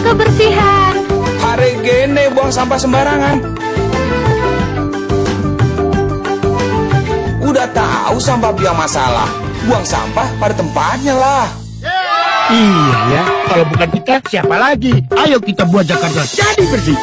kebersihan. Hari gini buang sampah sembarangan. Udah tahu sampah biang masalah, buang sampah pada tempatnya lah. Iya ya, kalau bukan kita siapa lagi? Ayo kita buat Jakarta jadi bersih.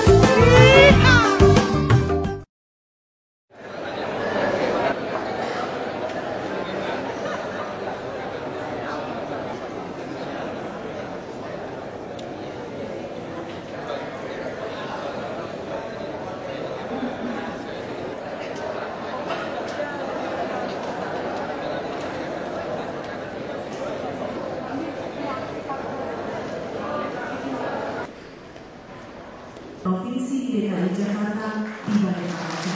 Provinsi DKI Jakarta tiba di Jakarta.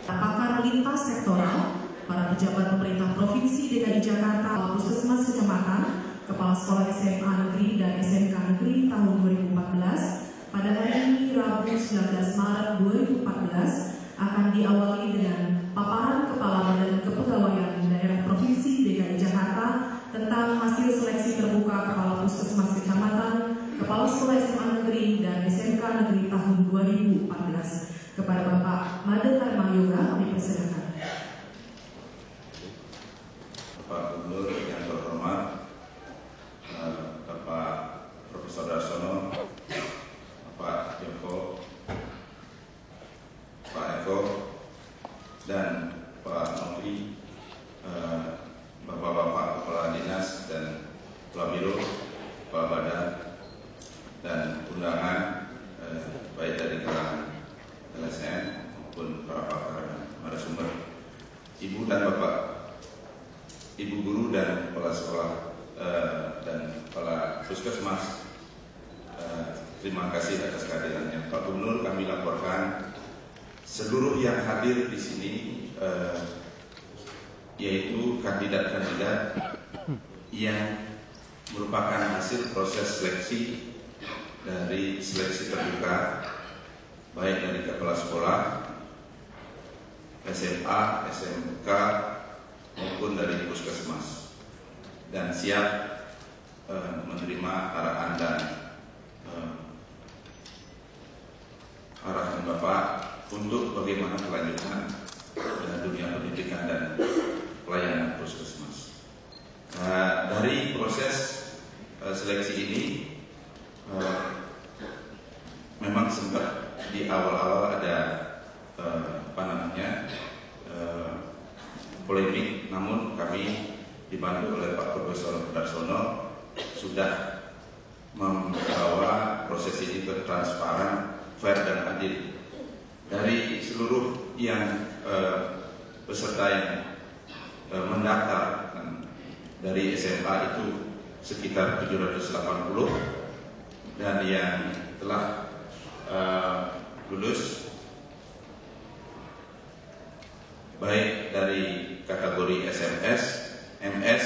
Pakar lintas sektoral, para pejabat pemerintah Provinsi DKI Jakarta, Puskesmas Kecamatan, Kepala Sekolah SMA Negeri dan SMK Negeri tahun 2014 pada hari ini Rabu 19 Maret 2014 akan diawali dengan paparan Kepala Badan Kepegawaian Daerah Provinsi DKI Jakarta tentang hasil seleksi terbuka Kepala Puskesmas Kecamatan, Kepala Sekolah SMA Negeri dan SMK Negeri tahun 2014. Kepada Bapak Made Karma Yoga dipersilakan. Pak Gubernur yang terhormat, Bapak Profesor Darsono, Bapak Joko, Pak Eko, dan Pak Menteri, Bapak-Bapak Kepala Dinas dan Kepala Biro, Kepala Badan, dan undangan baik dari kalangan LSM maupun para pakar dan narasumber, Ibu dan Bapak, Ibu guru dan kepala sekolah dan kepala puskesmas, terima kasih atas kehadirannya. Pak Gubernur, kami laporkan seluruh yang hadir di sini, yaitu kandidat-kandidat yang merupakan hasil proses seleksi dari seleksi terbuka, baik dari kepala sekolah, SMA, SMK, maupun dari puskesmas, dan siap menerima arahan dan arahan Bapak untuk bagaimana kelanjutan dunia pendidikan dan pelayanan puskesmas. Dari proses seleksi ini memang sempat di awal-awal ada polemik, namun kami dibantu oleh Pak Profesor Darsono sudah membawa proses ini ke transparan, fair dan adil. Dari seluruh yang peserta yang mendaftar dari SMA itu sekitar 780, dan yang telah lulus baik dari kategori SMS, MS,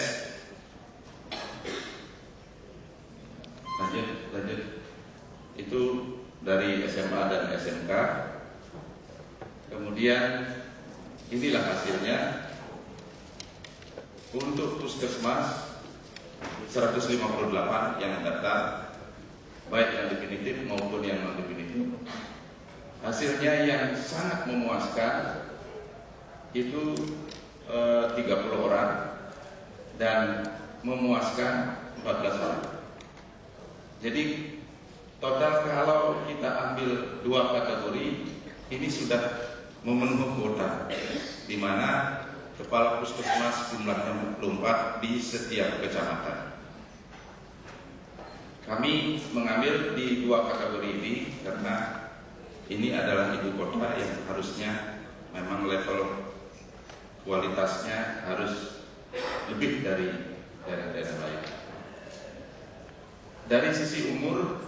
lanjut itu dari SMA dan SMK. Kemudian inilah hasilnya. Untuk puskesmas 158 yang daftar, baik yang definitif maupun yang non definitif. Hasilnya yang sangat memuaskan itu 30 orang dan memuaskan 14 orang. Jadi total kalau kita ambil dua kategori ini sudah memenuhi kuota, di mana kepala puskesmas jumlahnya 24 di setiap kecamatan. Kami mengambil di dua kategori ini karena ini adalah ibu kota yang harusnya memang level kualitasnya harus lebih dari daerah-daerah lain. Dari sisi umur,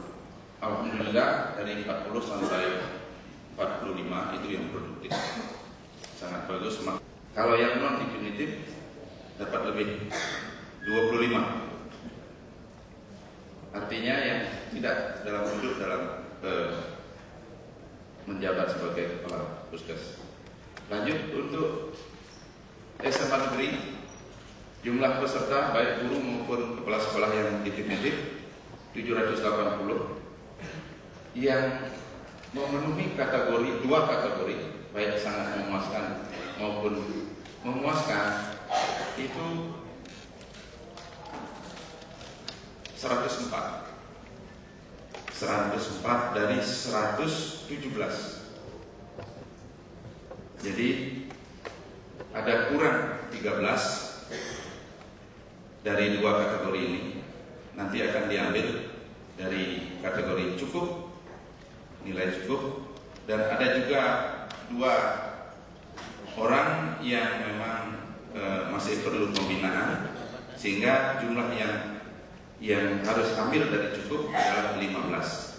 alhamdulillah dari 40 sampai 45 itu yang produktif, sangat bagus. Kalau yang non definitif dapat lebih 25. Artinya yang tidak dalam duduk dalam menjabat sebagai kepala puskes. Lanjut untuk SMA negeri, jumlah peserta baik guru maupun kepala sekolah yang definitif 780 yang memenuhi dua kategori baik sangat memuaskan maupun memuaskan itu 104 dari 117. Jadi ada kurang 13 dari dua kategori ini, nanti akan diambil dari kategori cukup, nilai cukup, dan ada juga 2 orang yang memang masih perlu pembinaan, sehingga jumlah yang harus ambil dari cukup adalah 15.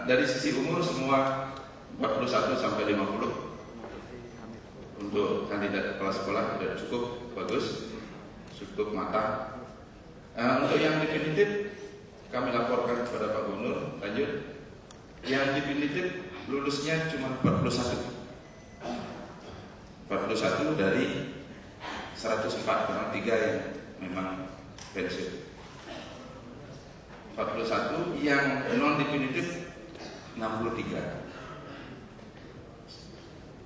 Dari sisi umur semua 41 sampai 50 untuk kandidat kepala sekolah sudah cukup bagus, cukup matang. Untuk yang definitif kami laporkan kepada Pak Gubernur. Lanjut, yang definitif lulusnya cuma 41 dari 104, karena 3 yang memang pensiun. 41 yang non definitif 63.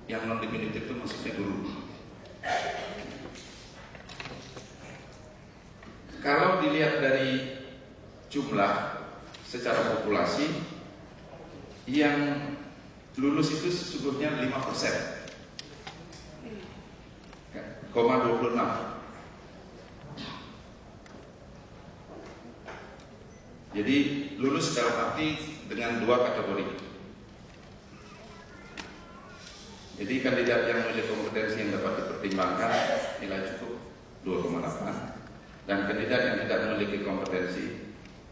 Yang non definitif itu maksudnya guru. Kalau dilihat dari jumlah secara populasi, yang lulus itu sesungguhnya 5,26. Jadi lulus dalam arti dengan 2 kategori. Jadi kandidat yang memiliki kompetensi yang dapat dipertimbangkan nilai cukup 2,8, dan kandidat yang tidak memiliki kompetensi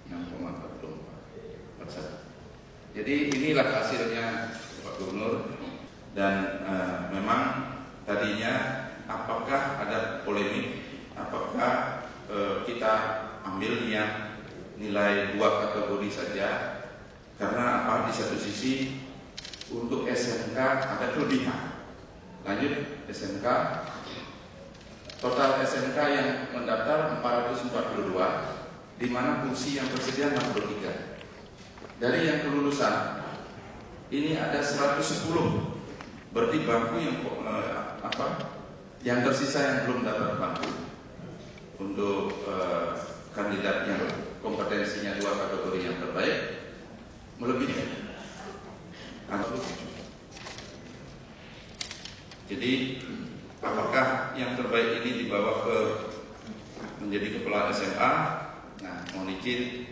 6,44. Jadi inilah hasilnya Pak Gubernur, dan memang tadinya apakah ada polemik, apakah kita ambil yang nilai 2 kategori saja, karena di satu sisi untuk SMK ada kelebihan. Lanjut, SMK, total SMK yang mendaftar 442, di mana kursi yang tersedia 63. Dari yang kelulusan ini ada 110, berarti bangku yang tersisa yang belum dapat bangku untuk kandidat yang kompetensinya 2 kategori yang terbaik melebihi. Jadi apakah yang terbaik ini dibawa ke menjadi kepala SMA? Nah, mohon izin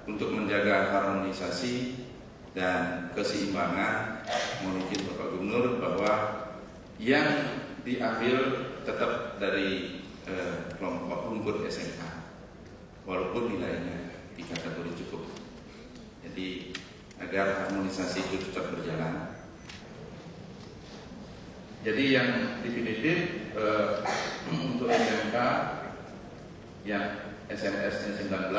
untuk menjaga harmonisasi dan keseimbangan, mohon izin Bapak Gubernur bahwa yang diambil tetap dari kelompok rumput SMA, walaupun nilainya di kategori cukup. Jadi agar harmonisasi itu tetap berjalan. Jadi yang definitif untuk SMK yang SMS-nya 19,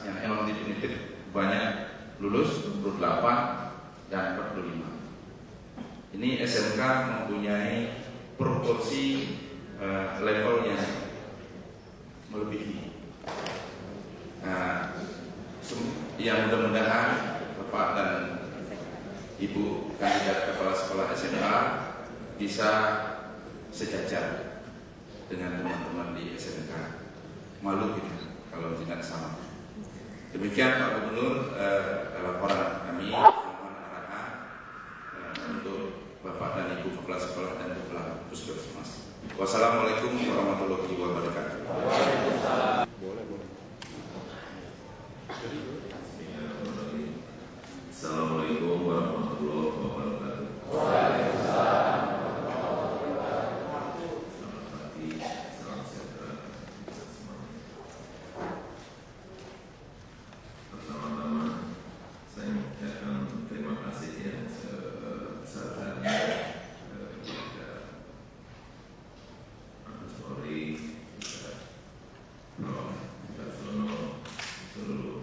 yang non definitif banyak lulus 28 dan 45. Ini SMK mempunyai proporsi level yang melebihi. Nah, yang mudah-mudahan Bapak dan Ibu kandidat kepala sekolah SMA bisa sejajar dengan teman-teman di SMK. Malu gitu kalau tidak sama. Demikian Pak Gubernur laporan kami untuk Bapak dan Ibu kepala sekolah dan kepala puskesmas. Wassalamualaikum warahmatullahi wabarakatuh. Assalamualaikum warahmatullahi wabarakatuh. Pertama-tama saya mengucapkan terima kasih ya sebesar-besarnya kepada Mabes Polri, Prof. Laksono, seluruh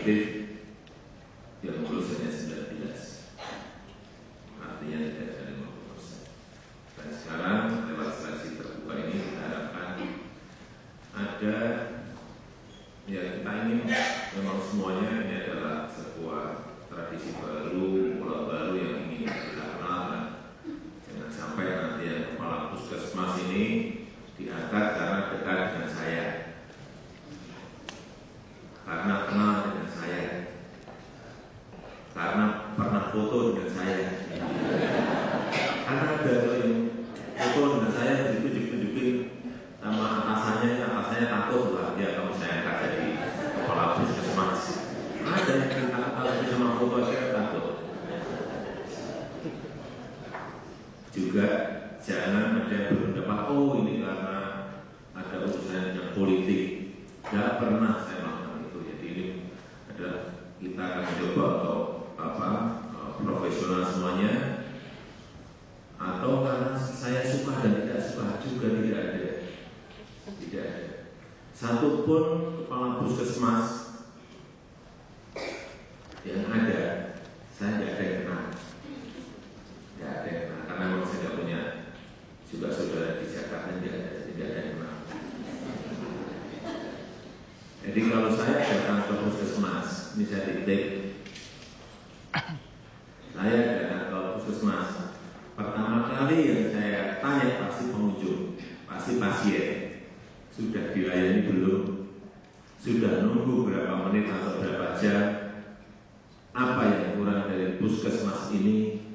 efektif yang lulus hanya 19, artinya tidak ada 50%. Dan sekarang lewat seleksi terbuka ini kita harapkan ada, ya kita ingin memang semuanya ini adalah sebuah tradisi baru, pola baru yang ingin kita kenalkan. Jangan sampai nanti yang kepala puskesmas ini diangkat karena dekat dengan saya, karena kenal dengan saya, karena pernah foto dengan saya. Karena ada yang foto dengan saya ditunjuk-tunjukin sama atasannya takut lah, ya kalau saya angkat jadi kepala puskesmas. Ada yang kita kalau sama foto saya takut. Juga jangan ada yang berpendapat, oh ini karena ada urusan yang politik. Tidak pernah saya melakukan itu. Jadi ini adalah kita akan coba untuk profesional semuanya, atau karena saya suka dan tidak suka juga tidak ada. Tidak ada. Satupun kepala puskesmas yang ada, saya tidak ada yang kenal. Tidak ada yang kenal, karena memang saya tidak punya juga saudara di Jakarta, tidak ada yang kenal. Jadi kalau saya datang ke puskesmas, ini saya titik, saya datang ke puskesmas, pertama kali yang saya tanya pasti pengunjung, pasti pasien, sudah dilayani belum, sudah nunggu berapa menit atau berapa jam, apa yang kurang dari puskesmas ini,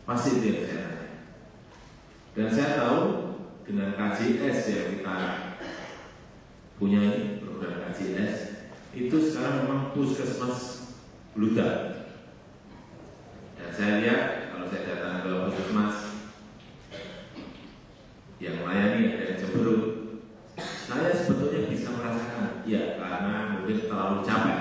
pasti itu yang saya tanya. Dan saya tahu dengan KJS yang kita punya program KJS itu sekarang memang puskesmas bludak. Dan saya lihat kalau saya datang ke puskesmas yang melayani ada yang cemberut, saya sebetulnya bisa merasakan, ya karena mungkin terlalu capek.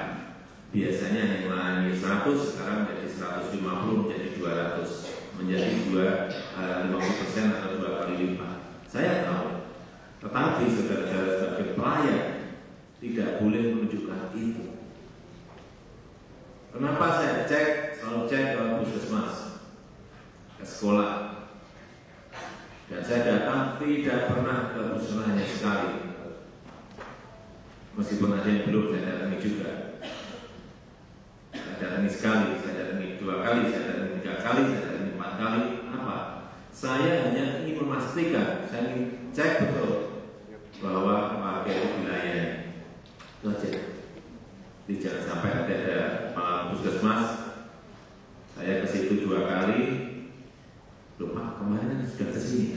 Biasanya yang melayani 100 sekarang menjadi 150, menjadi 200, menjadi 50% atau 2 kali lipat. Saya tahu. Tetapi saudara-saudara sebagai pelayan tidak boleh menunjukkan itu. Kenapa saya selalu cek ke puskesmas, ke sekolah, dan saya datang tidak pernah ke puskesmas hanya sekali. Meskipun ada yang belum saya datangi juga. Saya datangi sekali, saya datangi 2 kali, saya datangi 3 kali, saya datangi 4 kali. Apa? Saya hanya ingin memastikan, saya ingin cek betul bahwa warga itu dilayani. Itu aja. Jadi jangan sampai ada puskesmas, saya ke situ 2 kali, lupa kemarin sudah ke sini.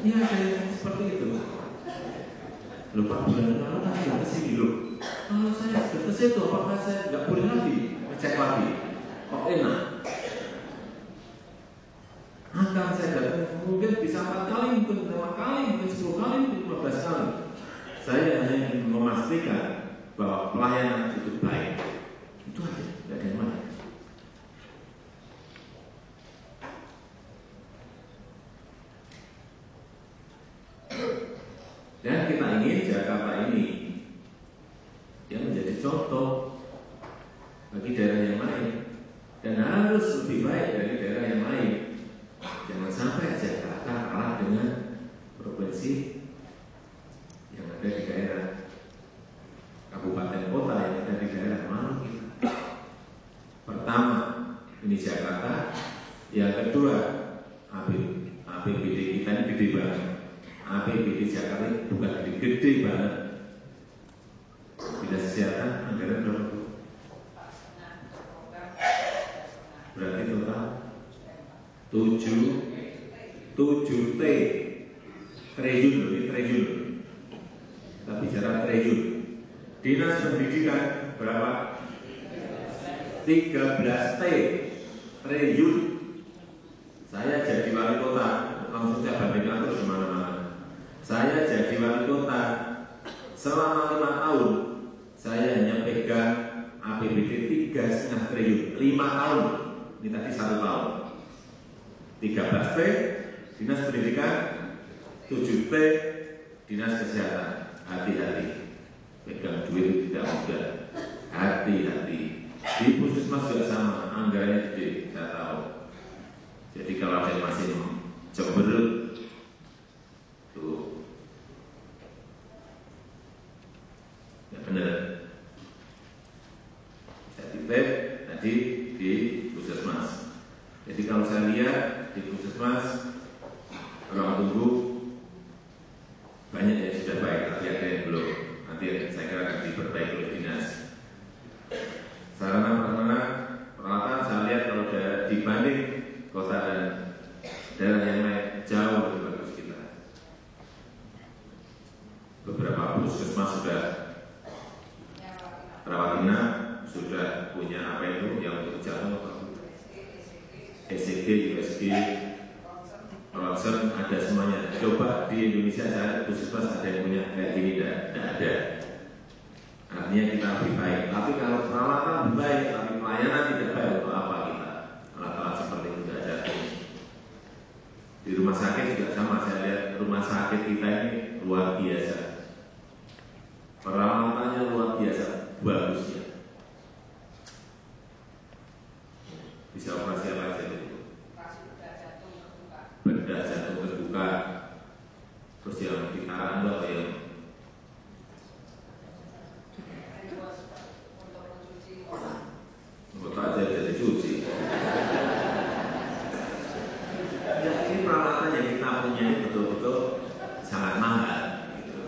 Ya saya seperti itu. Lupa bulan lalu kan sudah ke sini loh. Kalau saya sudah ke situ, apakah saya nggak boleh lagi ngecek lagi? Kok enak? Akan saya datang mungkin bisa 4 kali, mungkin 5 kali, mungkin 10 kali, mungkin 15 kali. Saya hanya ingin memastikan bahwa pelayanan itu baik. Itu aja, tidak ada yang lain. Dan kita ingin Jakarta ini yang menjadi contoh bagi daerah yang lain, dan harus lebih baik dari daerah yang lain. Jangan sampai Jakarta kalah dengan provinsi yang ada di daerah kabupaten kota yang ada di daerah mana kita. Pertama, ini Jakarta. Yang kedua, APBD kita ini gede banget. APBD Jakarta ini bukan gede banget. Dinas Kesehatan anggaran berapa? Berarti total 7 triliun, ini triliun. Kita bicara triliun. Dinas Pendidikan berapa? 13 triliun. Saya jadi wali kota, langsung saya bandingkan terus kemana-mana. Saya jadi wali kota selama 5 tahun, saya hanya pegang APBD 3,5 triliun. 5 tahun, ini tadi 1 tahun. 13 T Dinas Pendidikan, 7 T Dinas Kesehatan. Hati-hati. pegang duit tidak mudah. Hati-hati. Di puskesmas juga sama, anggarannya gede, saya tahu. Jadi kalau ada yang masih cemberut, tuh, ya benar. Saya titip tadi di puskesmas. Jadi kalau saya lihat di puskesmas, ruang tunggu banyak yang sudah baik, tapi ada yang belum. Nanti saya kira akan diperbaiki oleh dinas. Sarana peralatan saya lihat kalau dibanding kota dan daerah yang lain jauh lebih bagus kita. Beberapa puskesmas sudah rawat inap, sudah punya apa itu yang untuk jantung, ECG, USG, ronsen, ada semuanya. Coba di Indonesia saya puskesmas ada yang punya kayak gini, tidak ada. Artinya kita lebih baik. Tapi kalau peralatan baik, tapi pelayanan tidak baik, untuk apa kita alat-alat seperti itu tidak ada. Di rumah sakit juga sama. Saya lihat rumah sakit kita ini luar biasa. Peralatannya luar biasa bagusnya. Bisa operasi apa aja itu? Bedah jantung terbuka. Terus yang di Karangga apa yang tak jadi cuci. Ya, ini peralatan yang kita punya ini betul-betul sangat mahal. Gitu.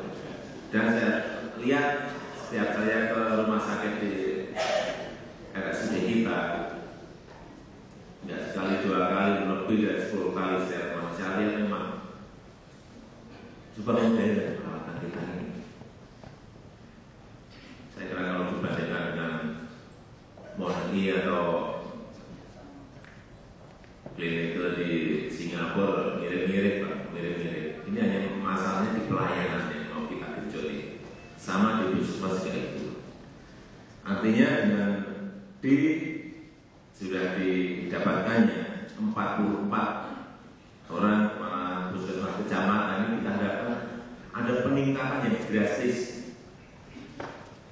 Dan saya lihat setiap saya ke rumah sakit di RSUD kita, nggak sekali, dua kali, lebih dari 10 kali setiap rumah. Saya lihat memang super modern peralatan kita ini. Saya kira kalau dibandingkan dengan Mongi atau klinik di Singapura mirip-mirip, Pak, mirip-mirip. Ini hanya masalahnya di pelayanan yang mau kita genjoti. Sama di puskesmas juga itu. Artinya dengan sudah didapatkannya 44 orang kepala puskesmas kecamatan ini, kita harapkan ada peningkatan yang drastis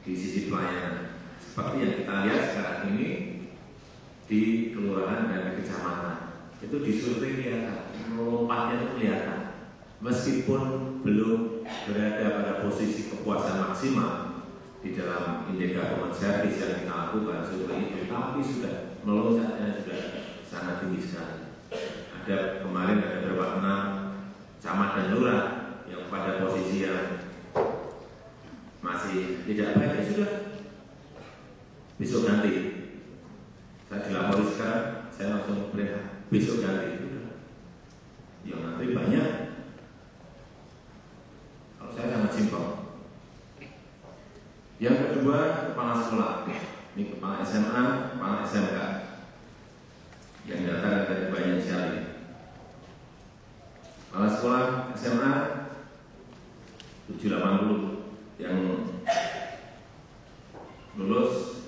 di sisi pelayanan. Seperti yang kita lihat sekarang ini di kelurahan dan di kecamatan, itu disurvei kelihatan, lompatnya itu kelihatan. Meskipun belum berada pada posisi kepuasan maksimal di dalam indeks government service yang kita lakukan survei itu, tapi sudah melonjaknya sudah sangat tinggi sekali. Ada kemarin ada beberapa 6 camat dan lurah yang pada posisi yang masih tidak baik, ya sudah besok ganti. Saya dilapori sekarang, saya langsung perintah besok ganti. Yang nanti banyak. Kalau saya sangat simpel. Yang kedua, kepala sekolah. Ini kepala SMA, kepala SMK. Yang datang dari banyak sekali. Kepala sekolah SMA 780, yang lulus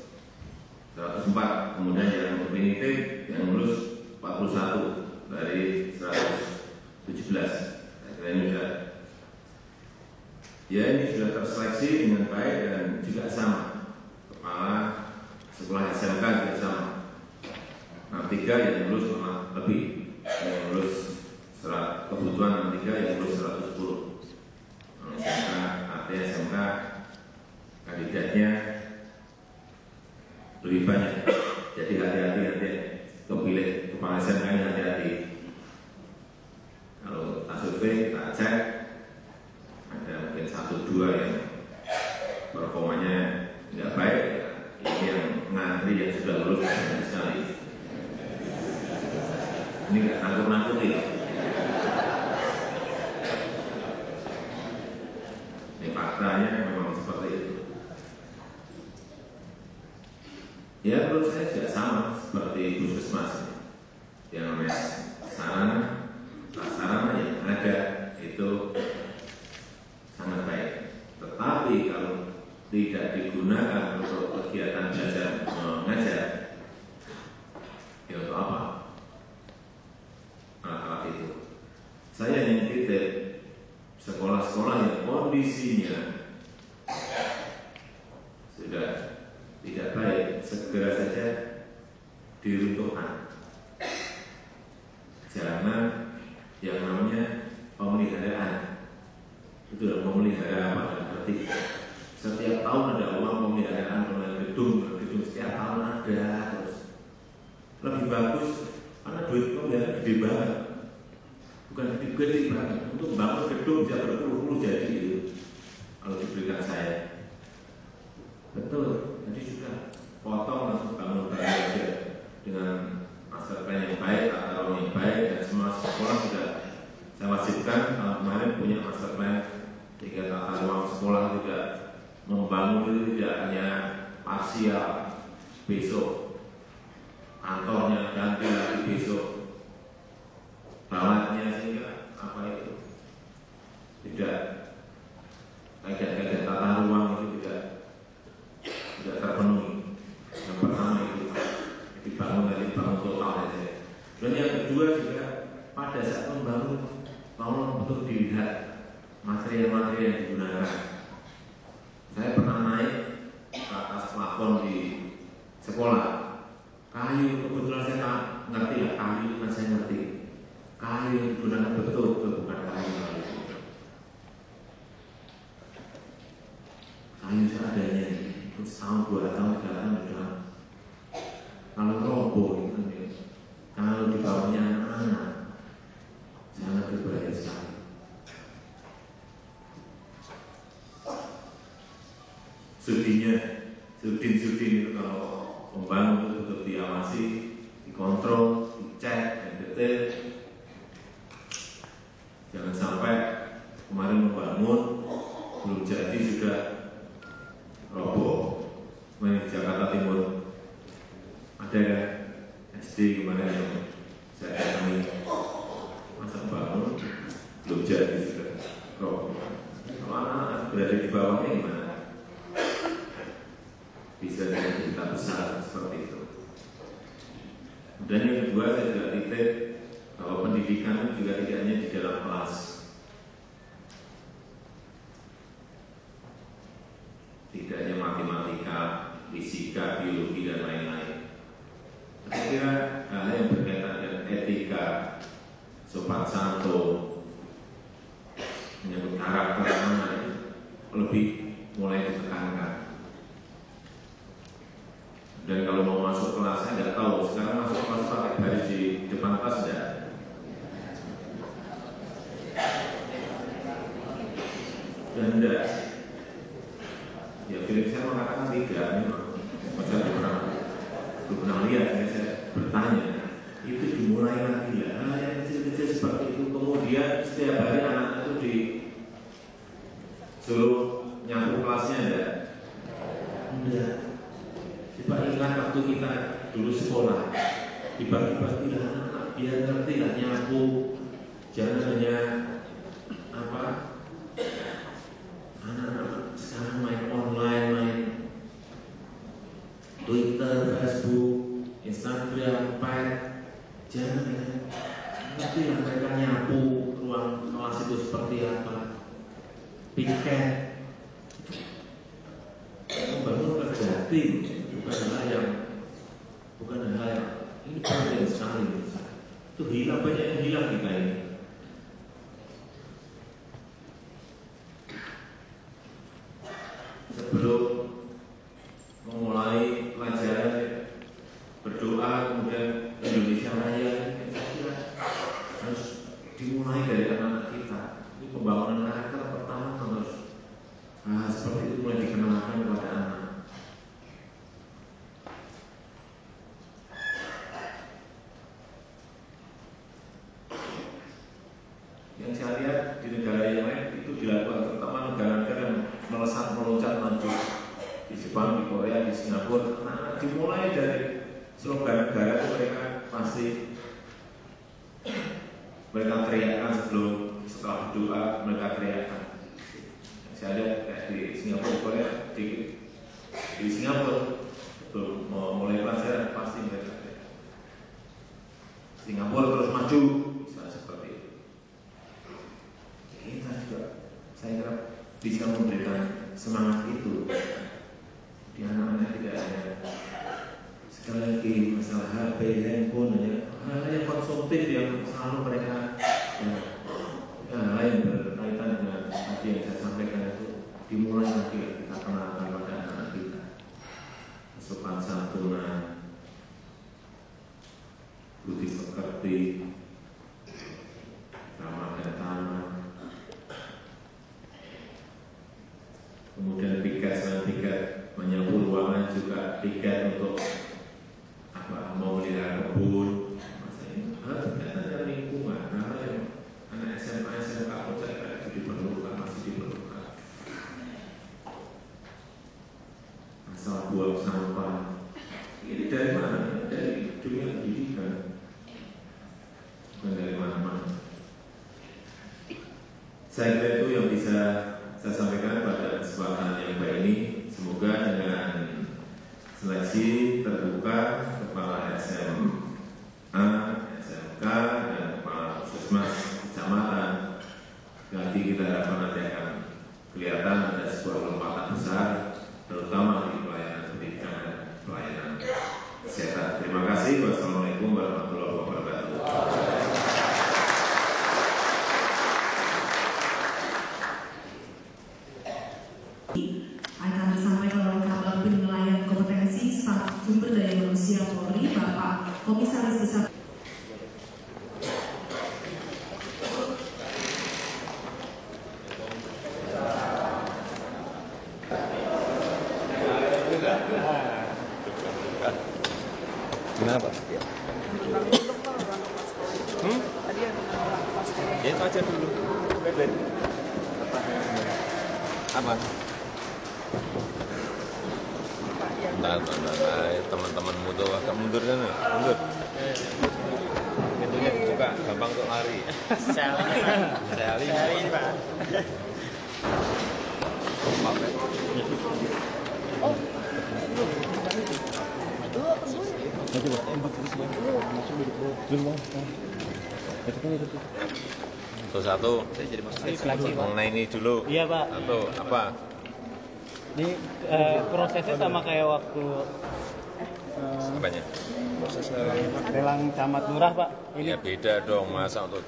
104, kemudian yang definitif yang lulus 41 dari 117. Saya kira ini sudah, ya ini sudah terseleksi dengan baik. Dan juga sama kepala sekolah SMK juga sama. Nah, 3 yang lulus malah lebih, yang lulus kebutuhan 3 yang lulus 110. SMK, artinya SMK kandidatnya lebih banyak. Jadi hati-hati nanti kepilih kepala SMK ini, hati-hati. Kalau tak survei, tak cek, ada mungkin 1-2 yang performanya tidak baik. Ini yang ngantri yang sudah lulus banyak sekali. Ini nggak nangkut-nangkuti. Ini faktanya memang seperti itu. Ya, menurut saya juga sama seperti puskesmas. Yang namanya sarana yang ada itu sangat baik. Tetapi kalau tidak digunakan untuk kegiatan belajar mengajar, ya untuk apa alat-alat itu? Saya yang titip sekolah-sekolah yang kondisinya ngerti. Setiap tahun ada uang pemeliharaan gedung setiap tahun ada terus. Lebih bagus karena duit pemeliharaan gede banget, bukan gede banget. Untuk membangun gedung bisa berpuluh-puluh jadi itu kalau diberikan saya. Betul, jadi sudah potong langsung bangun aja dengan master plan yang baik, tata ruang yang baik, dan semua sekolah sudah saya wajibkan kemarin punya master plan sehingga tata ruang sekolah tidak membangun itu tidak hanya parsial, besok kantornya ganti lagi besok balatnya, sehingga apa itu tidak kajian tata ruang itu tidak terpenuhi. Yang pertama itu dibangun total saja. Dan yang kedua juga pada saat membangun tolong betul dilihat material-material yang digunakan. Saya pernah naik ke atas plafon di sekolah, kayu kebetulan saya ngerti ya, kayu kan saya ngerti. Kayu yang digunakan betul bukan kayu. Kayu seadanya, terus tahun 2 tahun 3 tahun sudah. Kalau roboh itu, kalau di bawahnya anak, sangat berbahaya sekali. Sudin itu kalau membangun itu betul diawasi, dikontrol, dicek, dan detail. Jangan sampai kemarin membangun belum jadi sudah roboh. Main di Jakarta Timur ada kan SD kemarin yang saya datangi, masa bangun belum jadi sudah roboh. Kalau anak-anak berada di bawahnya gimana? Bisa jadi kita besar seperti itu. Dan yang kedua saya juga titip bahwa pendidikan juga tidak hanya di dalam kelas. Tidak hanya matematika, fisika, biologi, dan lain-lain. Saya kira hal yang berkaitan dengan etika, sopan santun, menyebut karakter anak lebih mulai ditekankan. Dan kalau mau masuk kelas, saya nggak tahu. Sekarang masuk kelas pakai baris di depan kelas enggak? Dan enggak. Ya, Philip saya mengatakan tidak. Saya belum pernah lihat. Saya bertanya, itu dimulai lagi ya. Yang kecil-kecil seperti itu. Kemudian setiap hari anak itu disuruh nyapu kelasnya enggak? Enggak. Coba ingat waktu kita dulu sekolah, dibagi-bagi lah, biar ngerti lah nyapu, jangan hanya apa, anak-anak sekarang main online, main Twitter, Facebook, Instagram, pad, jangan ya, ngerti lah mereka nyapu ruang kelas itu seperti apa, piket, membangun kerja tim. Bukan hal yang ini penting sekali. Itu hilang, banyak yang hilang kita ini. Sebelum memulai pelajaran berdoa, kemudian Indonesia Raya, saya kira harus dimulai dari anak-anak kita. Ini pembangunan karakter pertama harus seperti itu mulai dikenalkan kepada anak. Yang saya lihat di negara yang lain itu dilakukan, terutama negara-negara yang meloncat maju, di Jepang, di Korea, di Singapura. Nah, dimulai dari slogan negara itu mereka teriakkan setelah berdoa, mereka teriakkan. Saya lihat kayak di Singapura, di Korea, di Singapura sebelum mau mulai pelajaran pasti mereka teriak. Singapura terus maju. Kita juga, saya kira bisa memberikan semangat itu di anak-anak. Tidak hanya sekali lagi masalah HP, handphone, hal yang konsumtif yang selalu mereka hal yang berkaitan dengan tadi yang saya sampaikan itu dimulai Saya kira itu yang bisa saya sampaikan pada kesempatan yang baik ini. Semoga dengan seleksi terbuka kepala SMA, SMK, dan kepala puskesmas kecamatan, nanti kita harapkan nanti akan kelihatan ada sebuah lompatan besar, terutama di pelayanan pendidikan dan pelayanan kesehatan. Terima kasih. Wassalamualaikum warahmatullahi wabarakatuh. Akan disampaikan oleh Kabag Penilaian Kompetensi Staf Sumber Daya Manusia Polri, Bapak Komisaris Besar. Kenapa? Ya itu aja dulu. Apa? Nah, teman-temanmu tuh agak mundur kan? Mundur. Pintunya dibuka, gampang untuk lari. Sekali. Pak. Maaf ya. Satu mengenai ini dulu. Iya Pak. Satu apa? Ini prosesnya sama kayak waktu Apanya? Proses lelang camat lurah Pak. Ini ya beda dong, masa untuk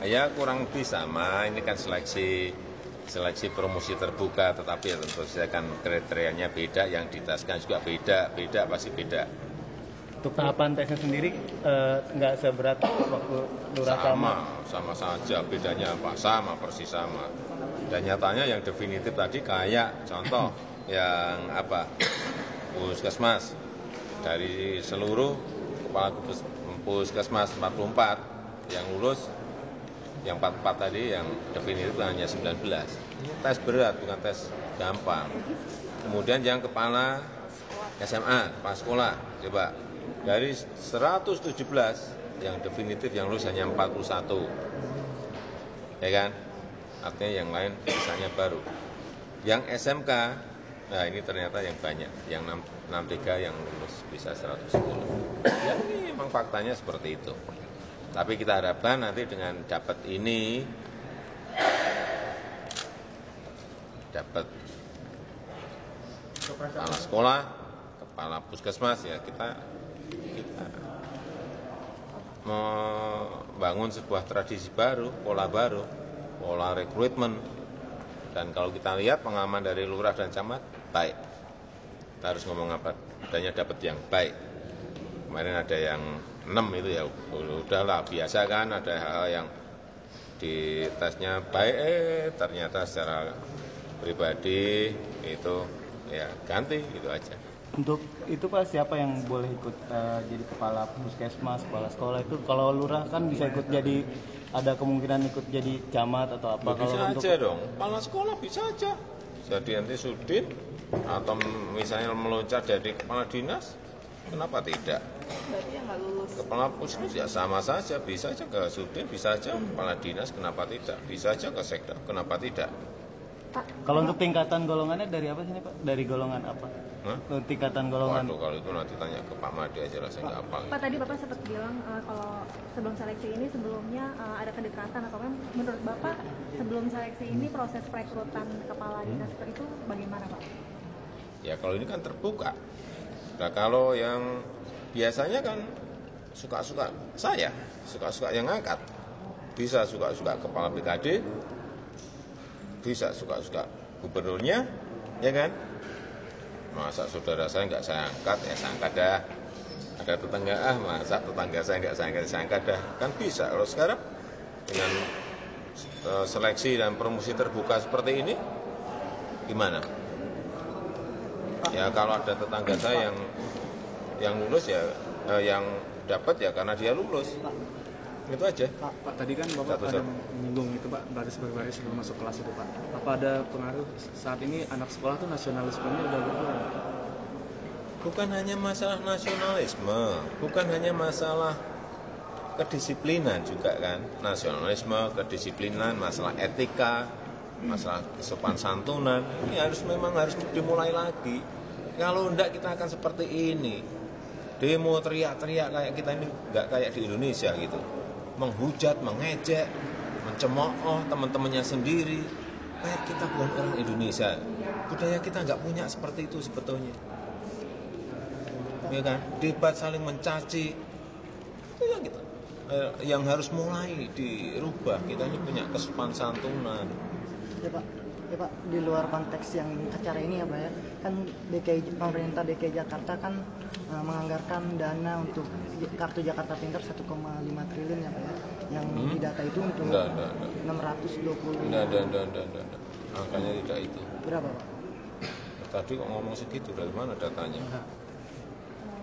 ya kurang lebih sama. Ini kan seleksi promosi terbuka, tetapi ya tentu saja kan kriterianya beda, yang diteskan juga beda pasti beda. untuk tahapan tesnya sendiri nggak seberat waktu lurah sama saja, bedanya apa? Sama, persis sama. Dan nyatanya yang definitif tadi kayak contoh yang apa? Puskesmas dari seluruh kepala puskesmas 44 yang lulus, yang 44 tadi yang definitif hanya 19. Tes berat, bukan tes gampang. Kemudian yang kepala SMA, kepala sekolah, coba dari 117 yang definitif yang lulus hanya 41, ya kan? Artinya yang lain misalnya baru. Yang SMK, nah ini ternyata yang banyak, yang 63 yang lulus bisa 110. Ya ini memang faktanya seperti itu. Tapi kita harapkan nanti dengan dapat ini, dapat kepala sekolah, kepala puskesmas, ya kita membangun sebuah tradisi baru, pola rekrutmen. Dan kalau kita lihat pengalaman dari lurah dan camat, baik. Kita harus ngomong apa adanya, dapat yang baik. Kemarin ada yang 6 itu ya udahlah biasa kan, ada hal yang di tesnya baik, ternyata secara pribadi itu ya ganti gitu aja. Untuk itu Pak, siapa yang boleh ikut jadi kepala puskesmas, kepala sekolah itu? Kalau lurah kan bisa ikut jadi, ada kemungkinan ikut jadi camat atau apa? Bisa kalau aja dong, kepala sekolah bisa aja. Jadi nanti sudin atau misalnya meloncat jadi kepala dinas, kenapa tidak? Berarti yang nggak lulus. Kepala puskesmas ya sama saja, bisa aja ke sudin, bisa aja kepala dinas, kenapa tidak? Bisa aja ke sekda, kenapa tidak? Pak, Kalau untuk tingkatan golongannya dari apa sini Pak? Dari golongan apa? Hah? Tingkatan golongan. Waduh, kalau itu nanti tanya ke Pak Made aja lah, saya nggak hafal. Pak tadi Bapak sempat bilang kalau sebelum seleksi ini sebelumnya ada kedekatan atau kan menurut Bapak sebelum seleksi ini proses perekrutan kepala dinas itu bagaimana Pak? Ya kalau ini kan terbuka. Nah kalau yang biasanya kan suka-suka saya, suka-suka yang ngangkat. Bisa suka-suka kepala BKD, bisa suka-suka gubernurnya, ya kan? Masa saudara saya nggak saya angkat, ya saya angkat dah. Ada tetangga, masa tetangga saya nggak saya angkat dah. Kan bisa. Kalau sekarang dengan seleksi dan promosi terbuka seperti ini, gimana? Ya kalau ada tetangga saya yang lulus ya, yang dapat ya karena dia lulus. Itu aja. Pak, tadi kan Bapak ada menyinggung itu Pak, baris per baris sebelum masuk kelas itu Pak. Apa ada pengaruh saat ini anak sekolah tuh nasionalismenya udah berkurang? Bukan hanya masalah nasionalisme, bukan hanya masalah kedisiplinan juga kan, nasionalisme, kedisiplinan, masalah etika, masalah kesopan santunan, ini memang harus dimulai lagi. Kalau enggak kita akan seperti ini, demo teriak-teriak kayak kita ini enggak kayak di Indonesia gitu, menghujat, mengejek, mencemooh teman-temannya sendiri. Kayak kita bukan orang Indonesia, budaya kita enggak punya seperti itu sebetulnya. Ya kan, debat saling mencaci, itu yang harus mulai dirubah. Kita ini punya kesopan santunan. Ya Pak, di luar konteks yang acara ini ya Pak ya, kan pemerintah DKI Jakarta kan menganggarkan dana untuk kartu Jakarta Pintar 1,5 triliun ya Pak ya, yang di data itu untuk 620. Enggak. Angkanya tidak itu. Berapa Pak? Tadi kok ngomong segitu, dari mana datanya?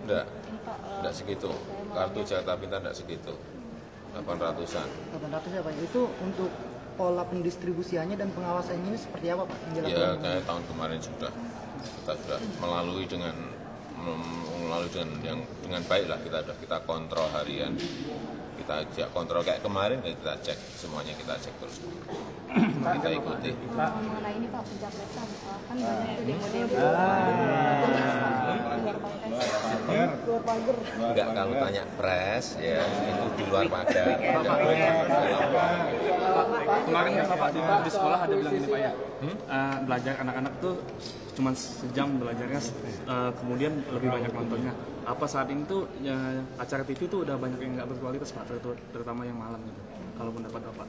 Enggak segitu. Kartu Jakarta Pintar enggak segitu. 800-an. 800 ya Pak. Itu untuk pola pendistribusiannya dan pengawasannya ini seperti apa Pak? Ya kayak tahun kemarin kita sudah melalui dengan baik lah, kita kontrol harian, kita ajak kontrol kayak kemarin, kita cek semuanya, kita cek terus, kita ikuti. Mengenai ini Pak, pencapresan kan banyak itu demo-demo luar pagar. Enggak, kalau tanya pres ya itu di luar pagar. Kemarin kan Bapak di sekolah ada bilang ini Pak ya, belajar anak-anak tuh cuma sejam belajarnya, kemudian lebih banyak nontonnya. Apa saat ini tuh ya, acara TV tuh udah banyak yang nggak berkualitas Pak, terutama yang malam gitu. Kalau pendapat Bapak?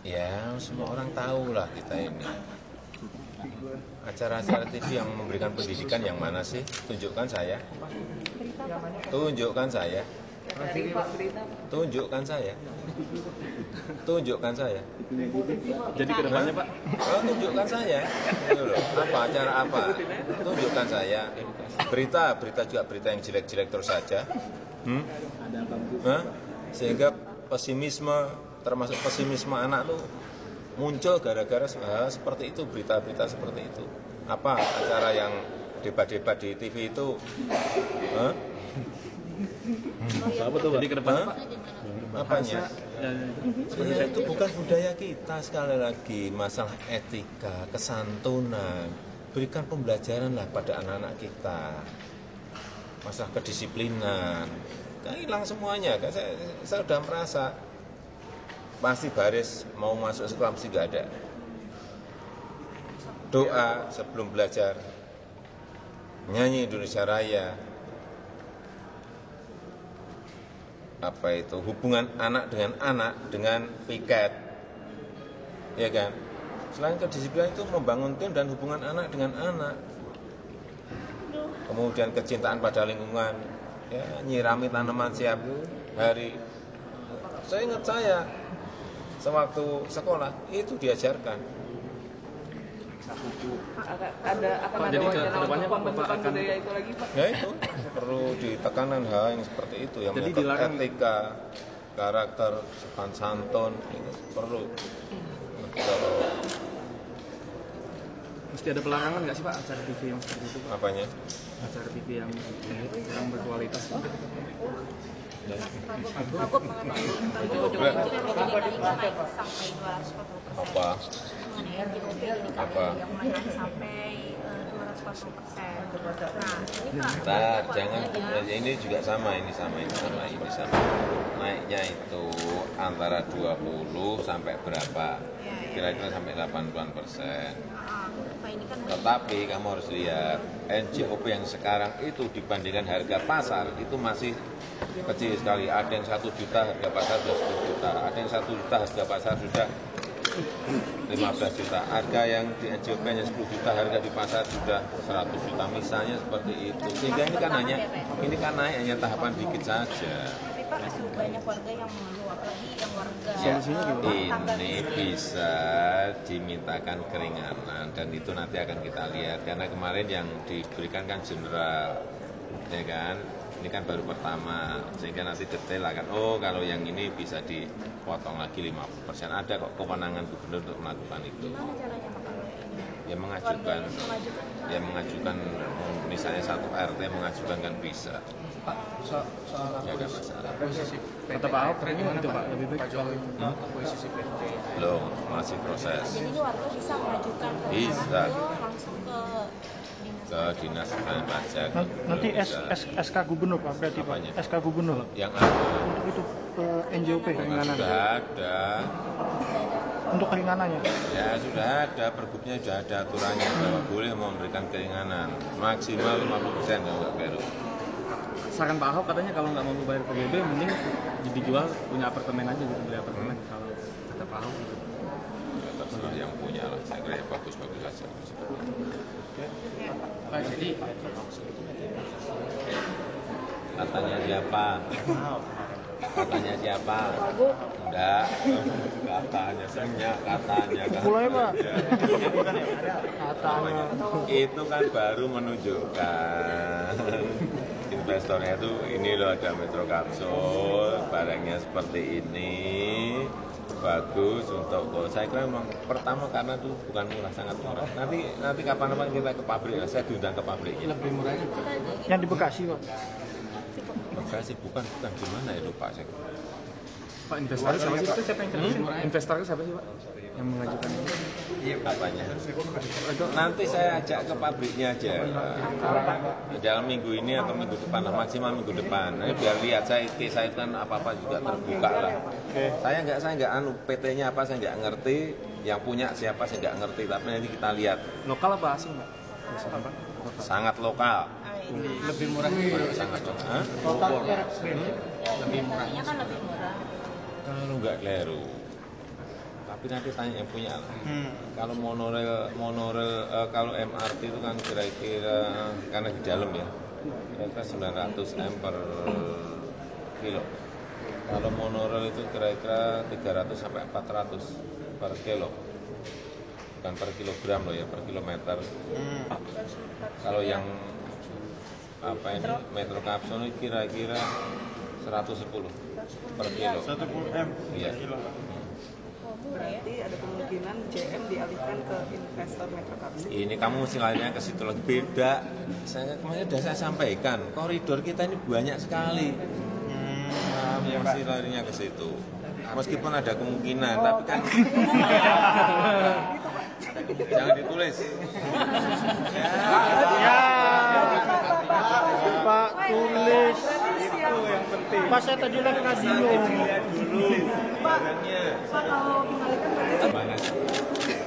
Ya semua orang tahu lah kita ini. Acara-acara TV yang memberikan pendidikan yang mana sih? Tunjukkan saya. Tunjukkan saya. Tunjukkan saya. Tunjukkan saya. Jadi kedepannya Pak? Oh, tunjukkan saya. Apa acara apa? Tunjukkan saya. Berita juga berita yang jelek-jelek terus saja. Sehingga pesimisme, termasuk pesimisme anak tuh muncul gara-gara seperti itu, berita-berita seperti itu. Apa acara yang debat-debat di TV itu? Jadi ke depan Pak? Apanya? Ya, itu bukan budaya kita. Sekali lagi, masalah etika, kesantunan, berikan pembelajaran lah pada anak-anak kita. Masalah kedisiplinan, kan hilang semuanya. Kan saya sudah merasa pasti baris mau masuk sekolah mesti nggak ada. Doa sebelum belajar, nyanyi Indonesia Raya, apa itu hubungan anak dengan piket, ya kan? Selain kedisiplinan itu membangun tim dan hubungan anak dengan anak, kemudian kecintaan pada lingkungan, ya, nyirami tanaman siap hari. Saya ingat sewaktu sekolah itu diajarkan. Jadi ke depannya Pak akan itu lagi Pak. Ya itu perlu ditekankan hal yang seperti itu, yang jadi etika, karakter, sopan santun, itu perlu. Mesti ada pelarangan nggak sih Pak acara TV yang seperti itu Pak? Apanya? Acara TV yang kurang berkualitas. Aku mengenai NJOP naik sampai 240%. Apa? Mengenai NJOP ini kan yang mulai naik sampai 240%. Nah, ini Pak. Jangan, ini juga sama. Naiknya itu antara 20 sampai berapa? Kira-kira sampai 80%. Tetapi kamu harus lihat NJOP yang sekarang itu dibandingkan harga pasar itu masih kecil sekali. Ada yang 1 juta harga pasar sudah 10 juta, ada yang 1 juta harga pasar sudah 15 juta, harga yang di NJOP hanya 10 juta, harga di pasar sudah 100 juta misalnya seperti itu. Sehingga ini kan naik hanya tahapan dikit saja. Pak, masih banyak warga yang mengeluh, apalagi yang warga ini bisa dimintakan keringanan dan itu nanti akan kita lihat karena kemarin yang diberikan kan general, ya kan? Ini kan baru pertama sehingga nanti detail akan kalau yang ini bisa dipotong lagi 50%. Ada kok kewenangan gubernur untuk melakukan itu. Gimana caranya Pak? Ya mengajukan misalnya satu RT mengajukan kan bisa. Soal Ya nggak masalah. kata Pak Ahok gimana itu Pak? Lebih baik kalau posisi PT. Belum, masih proses. Jadi ini warga bisa mengajukan ke Bisa. langsung ke Dinas Penanaman Pajak. Nanti SK Gubernur Pak, berarti Pak. Apanya? SK Gubernur Yang ada. untuk itu NJOP keringanan. Sudah ada. Untuk keringanannya. Ya sudah ada, pergubnya sudah ada aturannya bahwa boleh memberikan keringanan maksimal 50% kalau nggak keliru. Saran Pak Ahok katanya kalau nggak mau bayar PBB mending dijual punya apartemen aja gitu, beli apartemen kalau kata Pak Ahok gitu. Ya, terserah yang punya lah, saya kira yang bagus-bagus saja. Pak, jadi Katanya siapa? Katanya siapa? Enggak. Katanya senyap, katanya. Mulai Pak. Katanya. Itu kan baru menunjukkan investornya itu ini loh, ada Metro Kapsul, barangnya seperti ini, bagus untuk saya kira memang pertama karena itu bukan murah, sangat murah. Nanti kapan-kapan kita ke pabrik, saya diundang ke pabriknya. lebih murahnya Yang di Bekasi Pak. Bekasi bukan gimana ya, lupa saya. Pak, investor siapa sih Pak? Investor siapa sih Pak yang mengajukan ini? Iya, apanya? Nanti saya ajak ke pabriknya aja. Dalam minggu ini atau minggu depan lah, maksimal minggu depan. Nah, biar lihat saya kan apa-apa juga terbuka lah. Saya nggak PT-nya apa saya nggak ngerti, yang punya siapa saya nggak ngerti, tapi nanti kita lihat. Lokal apa asing Pak? Sangat lokal. Lebih murah. Sangat lokal. lebih murahnya kan lebih murah. Kalau nggak keliru. Tapi nanti tanya yang punya lah. Kalau monorail kalau MRT itu kan kira-kira karena di dalam ya, kira-kira 900 M per kilo. Kalau monorail itu kira-kira 300 sampai 400 per kilo. Bukan per kilogram loh ya, per kilometer. Kalau yang apa ini Metro Kapsul ini kira-kira 110 per kilo. 110 M. Iya. Berarti ada kemungkinan JM dialihkan ke investor Metro Kapsul. Ini kamu mesti larinya ke situ lagi, beda. Saya kemarin sudah saya sampaikan, koridor kita ini banyak sekali. Kamu mesti larinya ke situ. Meskipun ada kemungkinan, tapi kan jangan ditulis. Pak tulis itu yang penting. Pak saya tadi lihat radio. Lihat dulu barangnya.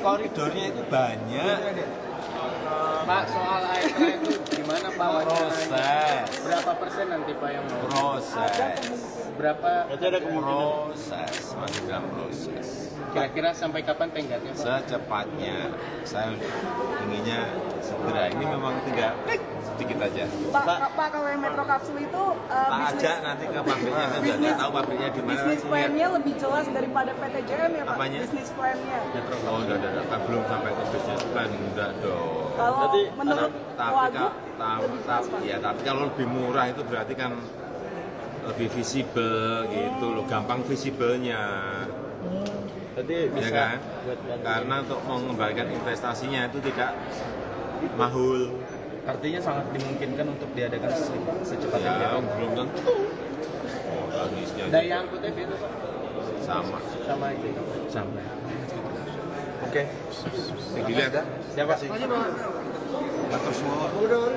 Koridornya itu banyak. Pak, soal AEK itu gimana Pak? Proses. Berapa persen nanti Pak yang mau? Proses. Berapa? Proses. Masih dalam proses. Kira-kira sampai kapan tenggatnya Pak? Secepatnya. Saya inginnya segera. Ini memang tinggal sedikit aja. Pak, kalau yang Metro Kapsul itu Tak ajak nanti ke pabriknya, kan nggak tahu pabriknya di mana. bisnis plan-nya lebih jelas daripada PT JM ya Pak? Apanya? Bisnis plan-nya. Oh, udah, belum sampai ke bisnis plan, udah dong. Kalau menurut Wagub, tapi kalau lebih murah itu berarti kan lebih visible gitu loh, gampang visiblenya. Ya kan? Karena untuk mengembalikan investasinya itu tidak mahul. Artinya sangat dimungkinkan untuk diadakan secepatnya. Ya, belum tentu. Daya angkutnya itu Pak? Sama itu. Sama. Oke. Dilihat ya. Siapa sih? Matur semua. Udah.